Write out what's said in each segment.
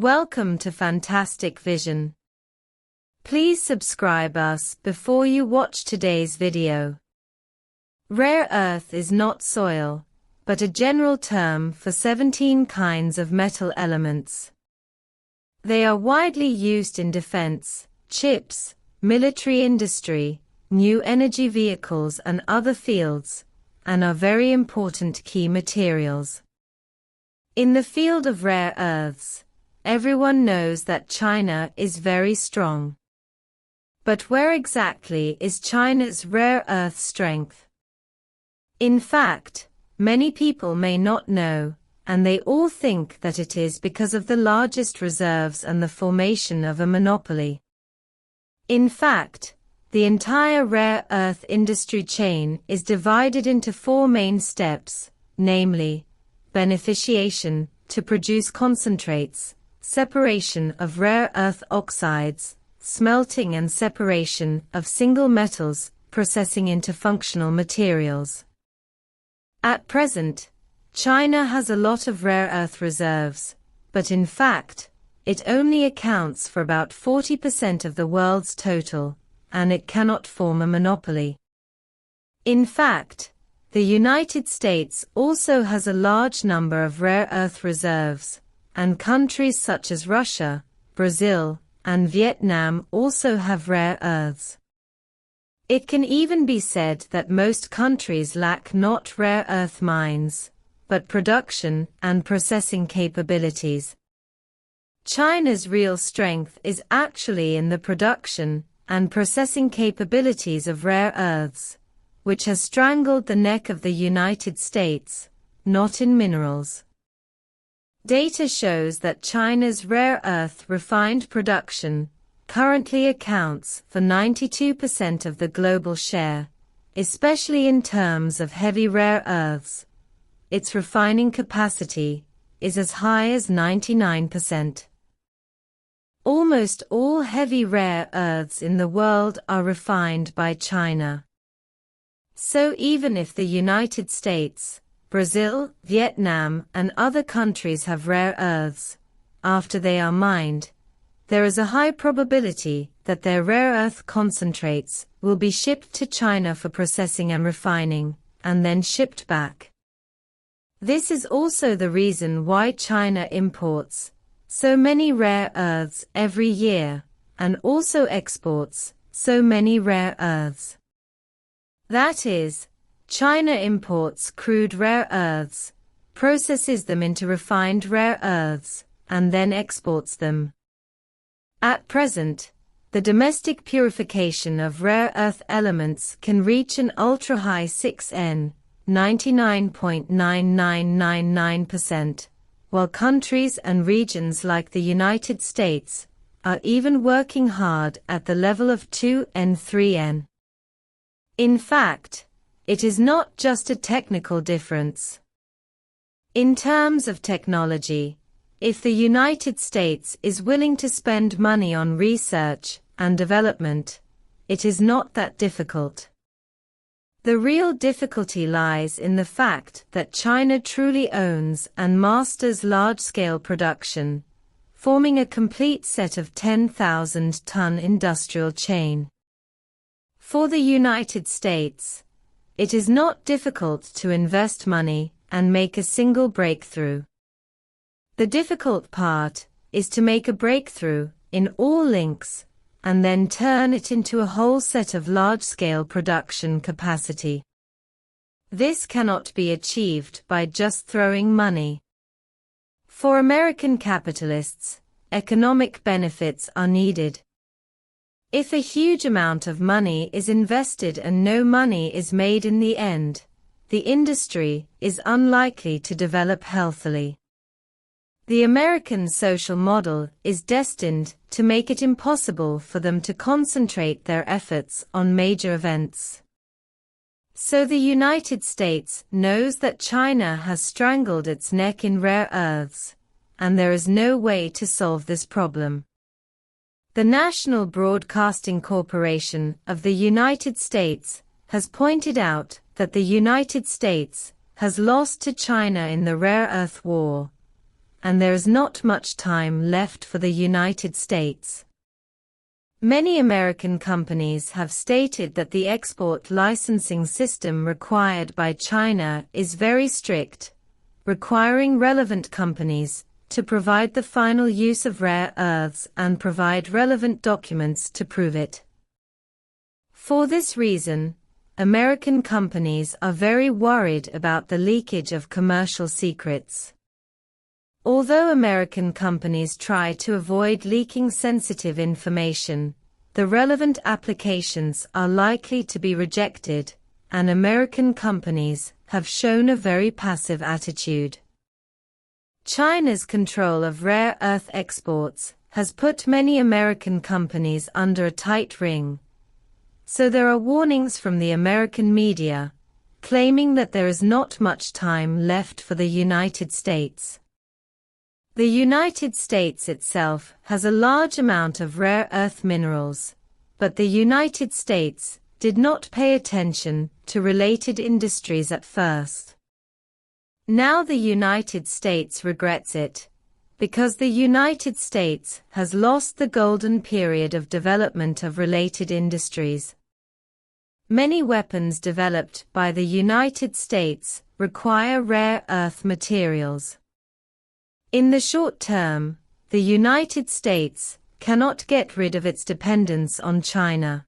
Welcome to Fantastic Vision. Please subscribe us before you watch today's video. Rare earth is not soil, but a general term for 17 kinds of metal elements. They are widely used in defense, chips, military industry, new energy vehicles and other fields, and are very important key materials. In the field of rare earths, everyone knows that China is very strong. But where exactly is China's rare earth strength? In fact, many people may not know, and they all think that it is because of the largest reserves and the formation of a monopoly. In fact, the entire rare earth industry chain is divided into four main steps, namely, beneficiation, to produce concentrates, separation of rare earth oxides, smelting and separation of single metals, processing into functional materials. At present, China has a lot of rare earth reserves, but in fact, it only accounts for about 40% of the world's total, and it cannot form a monopoly. In fact, the United States also has a large number of rare earth reserves, and countries such as Russia, Brazil, and Vietnam also have rare earths. It can even be said that most countries lack not rare earth mines, but production and processing capabilities. China's real strength is actually in the production and processing capabilities of rare earths, which has strangled the neck of the United States, not in minerals. Data shows that China's rare earth refined production currently accounts for 92% of the global share, especially in terms of heavy rare earths. Its refining capacity is as high as 99%. Almost all heavy rare earths in the world are refined by China. So even if the United States, Brazil, Vietnam, and other countries have rare earths, after they are mined, there is a high probability that their rare earth concentrates will be shipped to China for processing and refining, and then shipped back. This is also the reason why China imports so many rare earths every year, and also exports so many rare earths. That is, China imports crude rare earths, processes them into refined rare earths, and then exports them. At present, the domestic purification of rare earth elements can reach an ultra-high 6N, 99.9999%, while countries and regions like the United States are even working hard at the level of 2N, 3N. In fact, it is not just a technical difference. In terms of technology, if the United States is willing to spend money on research and development, it is not that difficult. The real difficulty lies in the fact that China truly owns and masters large-scale production, forming a complete set of 10,000-ton industrial chain. For the United States, it is not difficult to invest money and make a single breakthrough. The difficult part is to make a breakthrough in all links, and then turn it into a whole set of large-scale production capacity. This cannot be achieved by just throwing money. For American capitalists, economic benefits are needed. If a huge amount of money is invested and no money is made in the end, the industry is unlikely to develop healthily. The American social model is destined to make it impossible for them to concentrate their efforts on major events. So the United States knows that China has strangled its neck in rare earths, and there is no way to solve this problem. The National Broadcasting Corporation of the United States has pointed out that the United States has lost to China in the rare earth war, and there is not much time left for the United States. Many American companies have stated that the export licensing system required by China is very strict, requiring relevant companies to provide the final use of rare earths and provide relevant documents to prove it. For this reason, American companies are very worried about the leakage of commercial secrets. Although American companies try to avoid leaking sensitive information, the relevant applications are likely to be rejected, and American companies have shown a very passive attitude. China's control of rare earth exports has put many American companies under a tight ring, so there are warnings from the American media, claiming that there is not much time left for the United States. The United States itself has a large amount of rare earth minerals, but the United States did not pay attention to related industries at first. Now the United States regrets it, because the United States has lost the golden period of development of related industries. Many weapons developed by the United States require rare earth materials. In the short term, the United States cannot get rid of its dependence on China.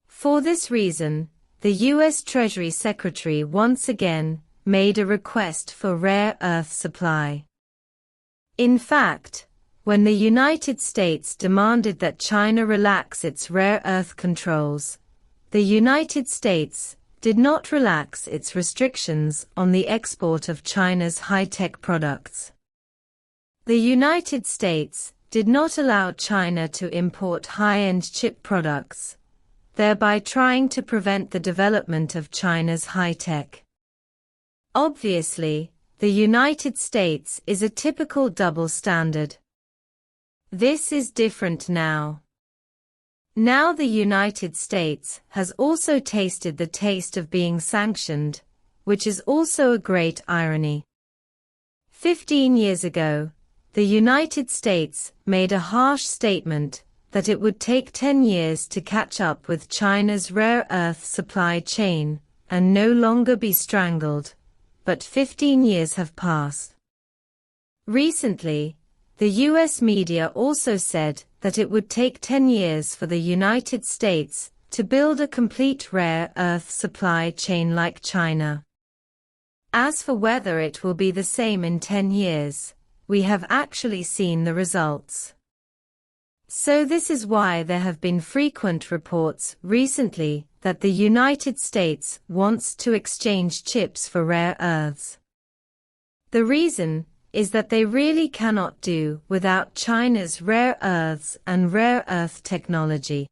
For this reason, the U.S. Treasury Secretary once again made a request for rare earth supply. In fact, when the United States demanded that China relax its rare earth controls, the United States did not relax its restrictions on the export of China's high-tech products. The United States did not allow China to import high-end chip products, thereby trying to prevent the development of China's high-tech. Obviously, the United States is a typical double standard. This is different now. Now the United States has also tasted the taste of being sanctioned, which is also a great irony. 15 years ago, the United States made a harsh statement that it would take 10 years to catch up with China's rare earth supply chain and no longer be strangled, but 15 years have passed. Recently, the US media also said that it would take 10 years for the United States to build a complete rare earth supply chain like China. As for whether it will be the same in 10 years, we have actually seen the results. So this is why there have been frequent reports recently that the United States wants to exchange chips for rare earths. The reason is that they really cannot do without China's rare earths and rare earth technology.